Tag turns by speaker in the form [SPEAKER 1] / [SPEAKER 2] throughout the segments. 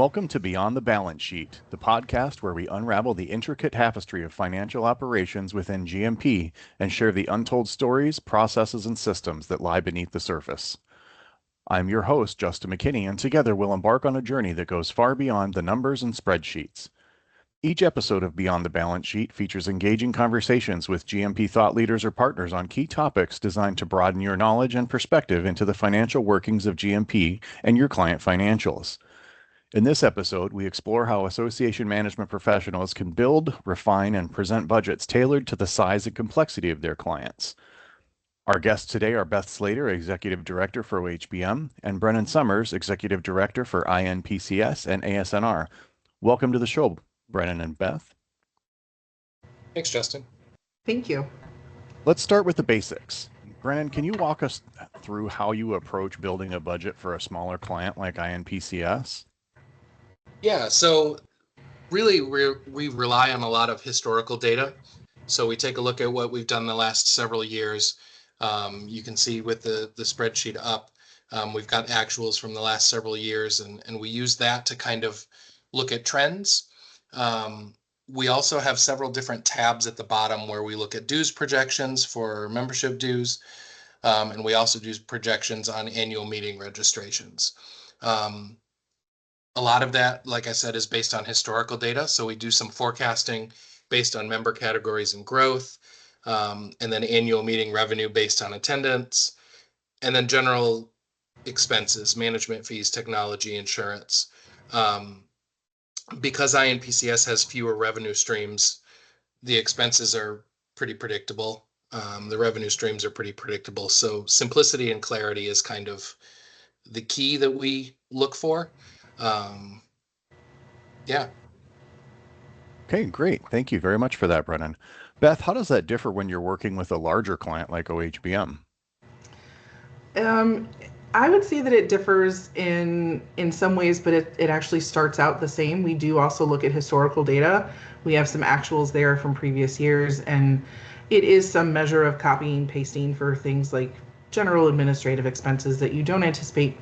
[SPEAKER 1] Welcome to Beyond the Balance Sheet, the podcast where we unravel the intricate tapestry of financial operations within GMP and share the untold stories, processes, and systems that lie beneath the surface. I'm your host, Justin McKinney, and together we'll embark on a journey that goes far beyond the numbers and spreadsheets. Each episode of Beyond the Balance Sheet features engaging conversations with GMP thought leaders or partners on key topics designed to broaden your knowledge and perspective into the financial workings of GMP and your client financials. In this episode, we explore how association management professionals can build, refine, and present budgets tailored to the size and complexity of their clients. Our guests today are Beth Slater, Executive Director for OHBM, and Brennan Summers, Executive Director for INPCS and ASNR. Welcome to the show, Brennan and Beth.
[SPEAKER 2] Thanks, Justin.
[SPEAKER 3] Thank you.
[SPEAKER 1] Let's start with the basics. Brennan, can you walk us through how you approach building a budget for a smaller client like INPCS?
[SPEAKER 2] Yeah, so really we rely on a lot of historical data. So we take a look at what we've done the last several years. You can see with the spreadsheet up, we've got actuals from the last several years, and we use that to kind of look at trends. We also have several different tabs at the bottom where we look at dues projections for membership dues, and we also do projections on annual meeting registrations. A lot of that, like I said, is based on historical data. So we do some forecasting based on member categories and growth, and then annual meeting revenue based on attendance, and then general expenses, management fees, technology, insurance. Because INPCS has fewer revenue streams, the expenses are pretty predictable. The revenue streams are pretty predictable. So simplicity and clarity is kind of the key that we look for. Yeah.
[SPEAKER 1] Okay, great. Thank you very much for that, Brennan. Beth, how does that differ when you're working with a larger client like OHBM?
[SPEAKER 3] I would say that it differs in some ways, but it actually starts out the same. We do also look at historical data. We have some actuals there from previous years, and it is some measure of copying and pasting for things like general administrative expenses that you don't anticipate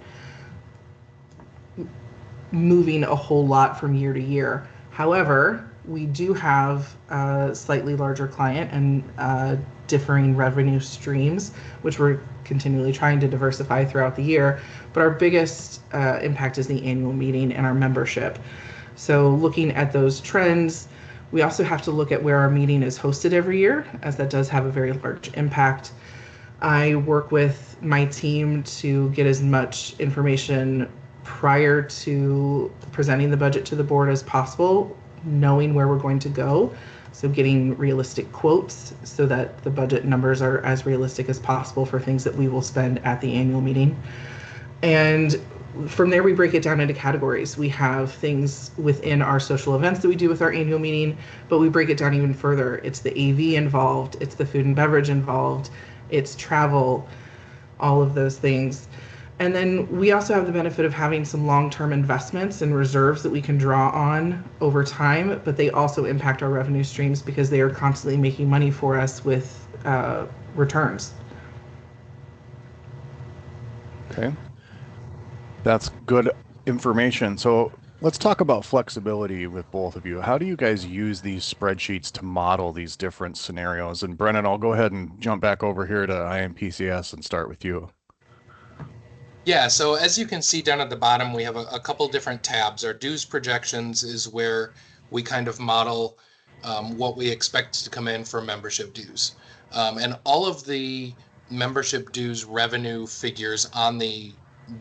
[SPEAKER 3] moving a whole lot from year to year. However, we do have a slightly larger client and differing revenue streams, which we're continually trying to diversify throughout the year. But our biggest impact is the annual meeting and our membership. So looking at those trends, we also have to look at where our meeting is hosted every year, as that does have a very large impact. I work with my team to get as much information prior to presenting the budget to the board as possible, knowing where we're going to go. So getting realistic quotes so that the budget numbers are as realistic as possible for things that we will spend at the annual meeting. And from there, we break it down into categories. We have things within our social events that we do with our annual meeting, but we break it down even further. It's the AV involved, it's the food and beverage involved, it's travel, all of those things. And then we also have the benefit of having some long-term investments and reserves that we can draw on over time, but they also impact our revenue streams because they are constantly making money for us with returns.
[SPEAKER 1] Okay, that's good information. So let's talk about flexibility with both of you. How do you guys use these spreadsheets to model these different scenarios? And Brennan, I'll go ahead and jump back over here to INPCS and start with you.
[SPEAKER 2] Yeah, so as you can see down at the bottom, we have a couple different tabs. Our dues projections is where we kind of model what we expect to come in for membership dues. And all of the membership dues revenue figures on the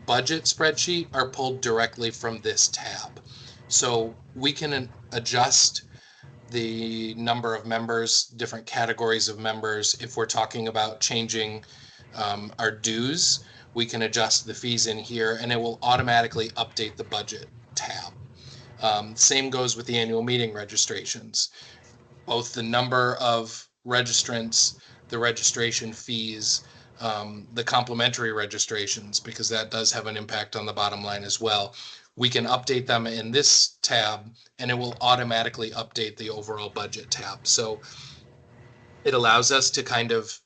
[SPEAKER 2] budget spreadsheet are pulled directly from this tab. So we can adjust the number of members, different categories of members. If we're talking about changing our dues, we can adjust the fees in here and it will automatically update the budget tab. Same goes with the annual meeting registrations. Both the number of registrants, the registration fees, the complimentary registrations, because that does have an impact on the bottom line as well. We can update them in this tab and it will automatically update the overall budget tab. So it allows us to kind of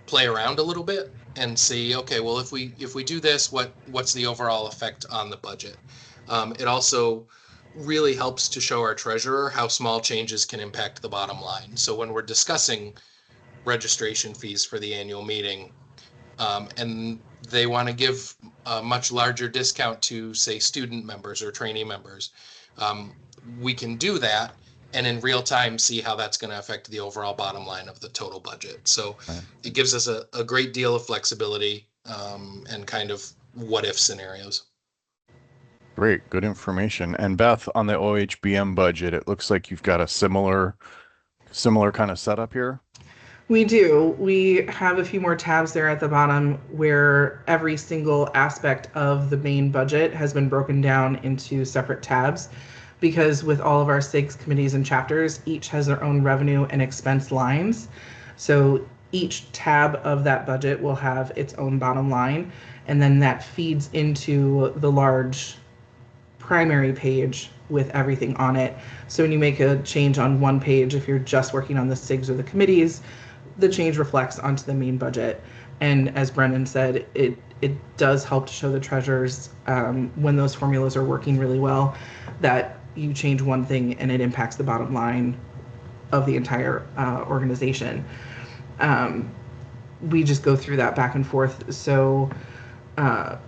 [SPEAKER 2] play around a little bit and see, okay, well, if we do this, what's the overall effect on the budget? It also really helps to show our treasurer how small changes can impact the bottom line. So when we're discussing registration fees for the annual meeting, and they want to give a much larger discount to, say, student members or trainee members, we can do that and in real time see how that's going to affect the overall bottom line of the total budget. So
[SPEAKER 1] Right.
[SPEAKER 2] it gives us a great deal of flexibility, and kind of what if scenarios.
[SPEAKER 1] Great, good information. And Beth, on the OHBM budget, it looks like you've got a similar kind of setup here.
[SPEAKER 3] We do. We have a few more tabs there at the bottom where every single aspect of the main budget has been broken down into separate tabs, because with all of our SIGs committees and chapters, each has their own revenue and expense lines. So each tab of that budget will have its own bottom line, and then that feeds into the large primary page with everything on it. So when you make a change on one page, if you're just working on the SIGs or the committees, the change reflects onto the main budget. And as Brendan said, it does help to show the treasurers, when those formulas are working really well, that you change one thing and it impacts the bottom line of the entire organization. We just go through that back and forth. So the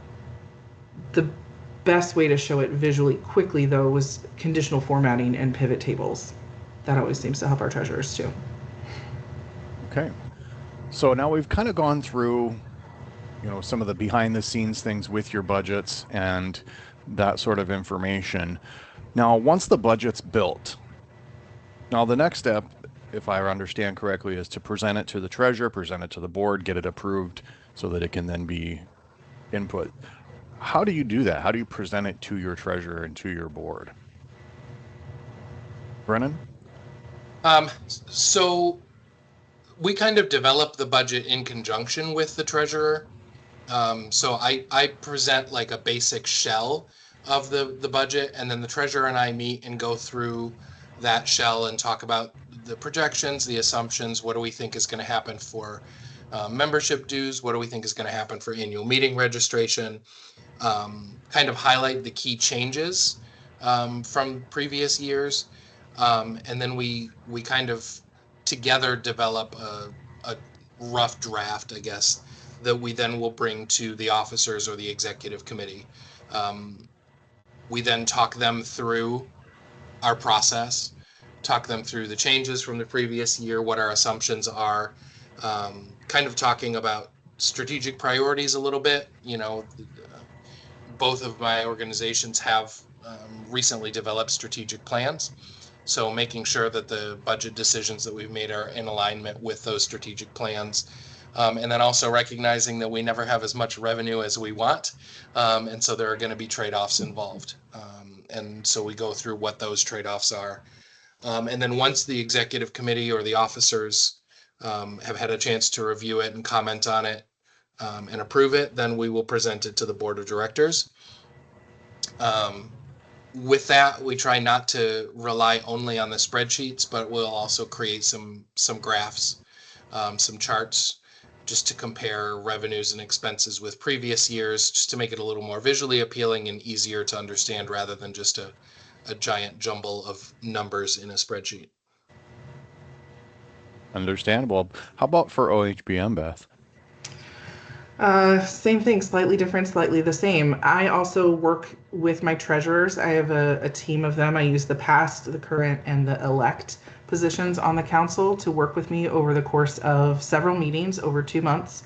[SPEAKER 3] best way to show it visually quickly, though, was conditional formatting and pivot tables. That always seems to help our treasurers too.
[SPEAKER 1] Okay. So now we've kind of gone through, some of the behind the scenes things with your budgets and that sort of information. Now, once the budget's built, now the next step, if I understand correctly, is to present it to the treasurer, present it to the board, get it approved so that it can then be input. How do you do that? How do you present it to your treasurer and to your board? Brennan?
[SPEAKER 2] So we kind of develop the budget in conjunction with the treasurer. So I present like a basic shell of the budget, and then the treasurer and I meet and go through that shell and talk about the projections, the assumptions, what do we think is going to happen for membership dues, what do we think is going to happen for annual meeting registration, kind of highlight the key changes from previous years, and then we kind of together develop a rough draft, I guess, that we then will bring to the officers or the executive committee. We then talk them through our process, talk them through the changes from the previous year, what our assumptions are, kind of talking about strategic priorities a little bit. Both of my organizations have recently developed strategic plans. So making sure that the budget decisions that we've made are in alignment with those strategic plans. And then also recognizing that we never have as much revenue as we want. And so there are going to be trade-offs involved. And so we go through what those trade-offs are. And then once the executive committee or the officers have had a chance to review it and comment on it and approve it, then we will present it to the board of directors. With that, we try not to rely only on the spreadsheets, but we'll also create some graphs, some charts, just to compare revenues and expenses with previous years, just to make it a little more visually appealing and easier to understand rather than just a giant jumble of numbers in a spreadsheet.
[SPEAKER 1] Understandable. How about for OHBM, Beth?
[SPEAKER 3] Same thing, slightly different, slightly the same. I also work with my treasurers. I have a team of them. I use the past, the current, and the elect positions on the council to work with me over the course of several meetings over 2 months,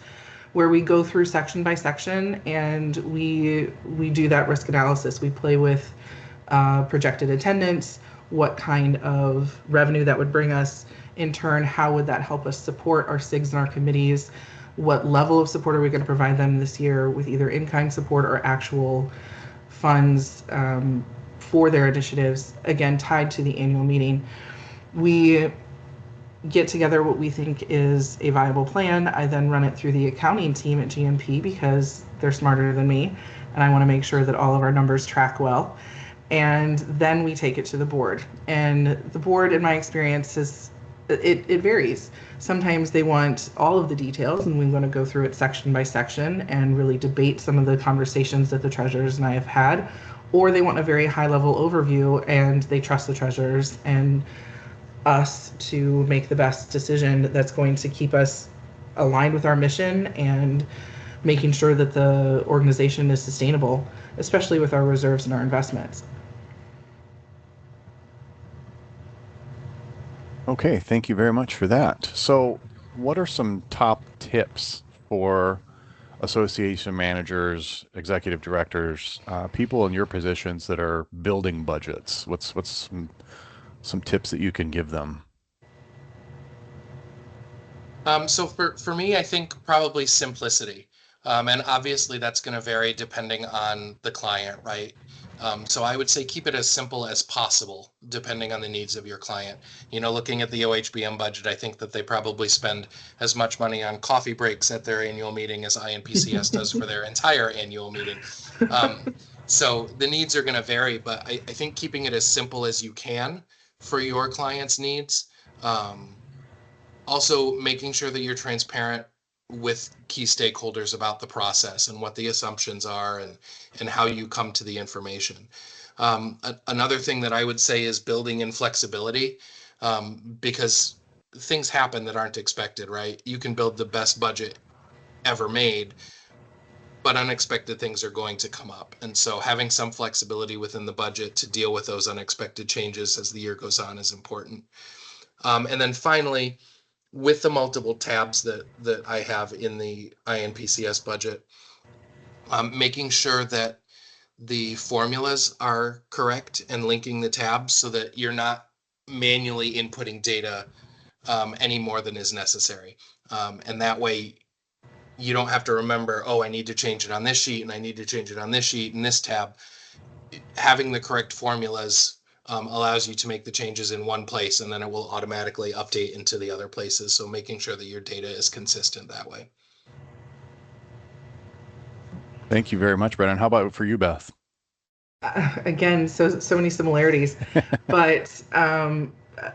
[SPEAKER 3] where we go through section by section and we do that risk analysis. We play with projected attendance, what kind of revenue that would bring us. In turn, how would that help us support our SIGs and our committees? What level of support are we going to provide them this year with either in-kind support or actual funds for their initiatives, again, tied to the annual meeting. We get together what we think is a viable plan. I then run it through the accounting team at GMP because they're smarter than me, and I want to make sure that all of our numbers track well. And then we take it to the board. And the board, in my experience, it varies. Sometimes they want all of the details, and we want to go through it section by section and really debate some of the conversations that the treasurers and I have had. or they want a very high level overview and they trust the treasurers and us to make the best decision that's going to keep us aligned with our mission and making sure that the organization is sustainable, especially with our reserves and our investments.
[SPEAKER 1] Okay, thank you very much for that. So, what are some top tips for association managers, executive directors, people in your positions that are building budgets? What's some tips that you can give them?
[SPEAKER 2] So for me, I think probably simplicity. And obviously that's going to vary depending on the client, right? So I would say keep it as simple as possible, depending on the needs of your client. Looking at the OHBM budget, I think that they probably spend as much money on coffee breaks at their annual meeting as INPCS does for their entire annual meeting. Um, so the needs are going to vary, but I think keeping it as simple as you can for your client's needs. Also making sure that you're transparent with key stakeholders about the process and what the assumptions are and how you come to the information. Another thing that I would say is building in flexibility, because things happen that aren't expected, right? You can build the best budget ever made, but unexpected things are going to come up. And so having some flexibility within the budget to deal with those unexpected changes as the year goes on is important. And then finally, with the multiple tabs that I have in the INPCS budget, making sure that the formulas are correct and linking the tabs so that you're not manually inputting data any more than is necessary. And that way you don't have to remember, oh, I need to change it on this sheet and I need to change it on this sheet and this tab. Having the correct formulas allows you to make the changes in one place and then it will automatically update into the other places. So making sure that your data is consistent that way.
[SPEAKER 1] Thank you very much, Brennan. How about for you, Beth?
[SPEAKER 3] Again, so many similarities, but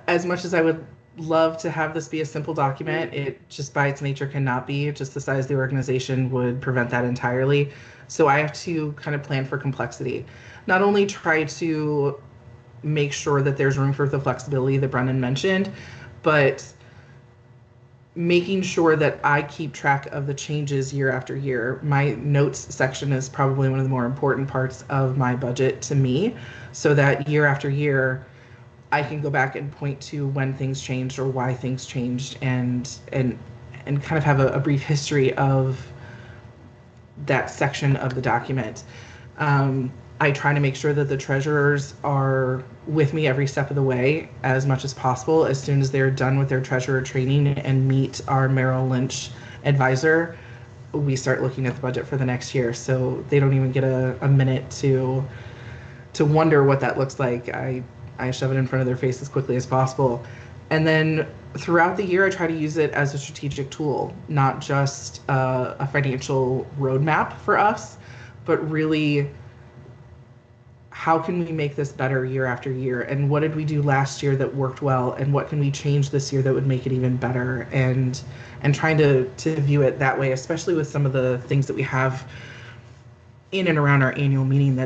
[SPEAKER 3] as much as I would love to have this be a simple document, it just by its nature cannot be. Just the size of the organization would prevent that entirely. So I have to kind of plan for complexity. Not only try to make sure that there's room for the flexibility that Brennan mentioned, but making sure that I keep track of the changes year after year. My notes section is probably one of the more important parts of my budget to me, so that year after year, I can go back and point to when things changed or why things changed, and kind of have a brief history of that section of the document. I try to make sure that the treasurers are with me every step of the way as much as possible. As soon as they're done with their treasurer training and meet our Merrill Lynch advisor, we start looking at the budget for the next year. So they don't even get a minute to wonder what that looks like. I shove it in front of their face as quickly as possible. And then throughout the year, I try to use it as a strategic tool, not just a financial roadmap for us, but really how can we make this better year after year? And what did we do last year that worked well? And what can we change this year that would make it even better? And trying to view it that way, especially with some of the things that we have in and around our annual meeting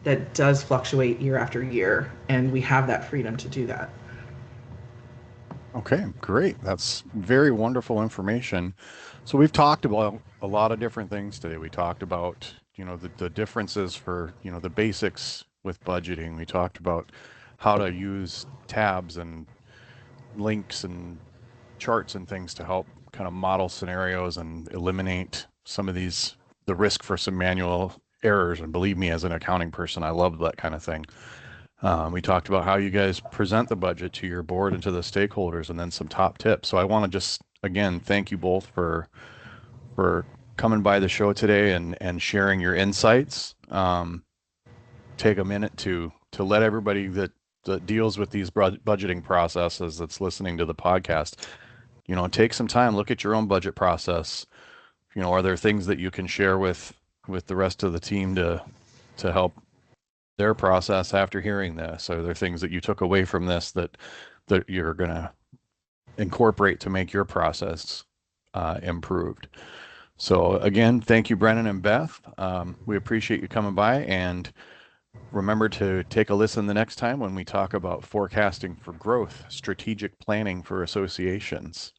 [SPEAKER 3] that does fluctuate year after year. And we have that freedom to do that.
[SPEAKER 1] Okay, great. That's very wonderful information. So we've talked about a lot of different things today. We talked about, the differences for, the basics with budgeting. We talked about how to use tabs and links and charts and things to help kind of model scenarios and eliminate some of the risk for some manual errors. And believe me, as an accounting person, I love that kind of thing. We talked about how you guys present the budget to your board and to the stakeholders, and then some top tips. So I want to just again thank you both for coming by the show today and sharing your insights. Take a minute to let everybody that deals with these budgeting processes that's listening to the podcast, take some time, look at your own budget process. Are there things that you can share with the rest of the team to help their process after hearing this? Are there things that you took away from this that you're going to incorporate to make your process improved? So again, thank you, Brennan and Beth. We appreciate you coming by, and Remember to take a listen the next time when we talk about forecasting for growth, strategic planning for associations.